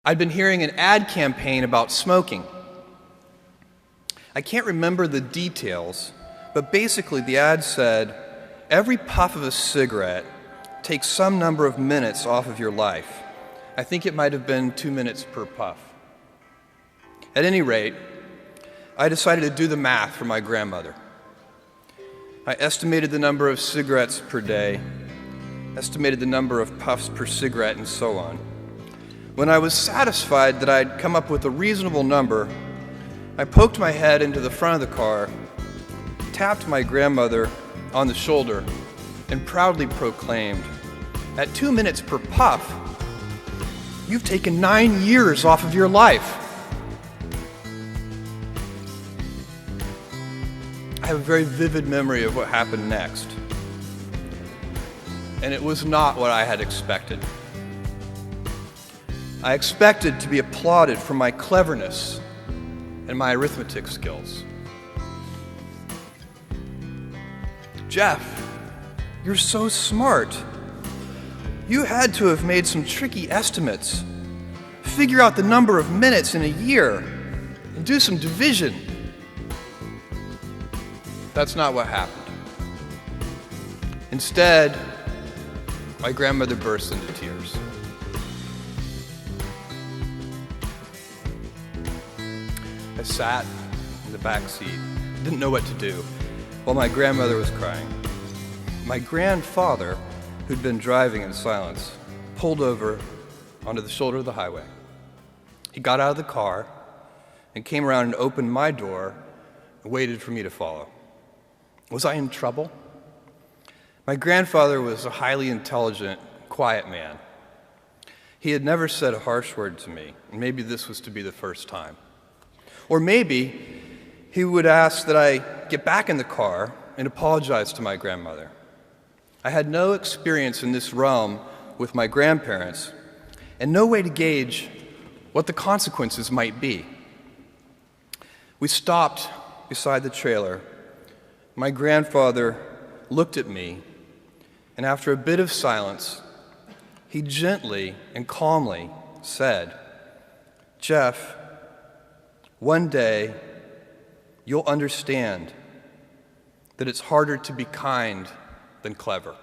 I'd been hearing an ad campaign about smoking. I can't remember the details, but basically the ad said, every puff of a cigarette takes some number of minutes off of your life. I think it might have been 2 minutes per puff. At any rate, I decided to do the math for my grandmother. I estimated the number of cigarettes per day, estimated the number of puffs per cigarette, and so on. When I was satisfied that I'd come up with a reasonable number, I poked my head into the front of the car, tapped my grandmother on the shoulder, and proudly proclaimed, "At 2 minutes per puff, you've taken 9 years off of your life." I have a very vivid memory of what happened next, and it was not what I had expected. I expected to be applauded for my cleverness and my arithmetic skills. "Jeff, you're so smart. You had to have made some tricky estimates. Figure out the number of minutes in a year and do some division." That's not what happened. Instead, my grandmother burst into tears. I sat in the back seat, didn't know what to do, while my grandmother was crying. My grandfather, who'd been driving in silence, pulled over onto the shoulder of the highway. He got out of the car and came around and opened my door and waited for me to follow. Was I in trouble? My grandfather was a highly intelligent, quiet man. He had never said a harsh word to me, and maybe this was to be the first time. Or maybe he would ask that I get back in the car and apologize to my grandmother. I had no experience in this realm with my grandparents, and no way to gauge what the consequences might be. We stopped beside the trailer. My grandfather looked at me, and after a bit of silence, he gently and calmly said, "Jeff, one day you'll understand that it's harder to be kind than clever."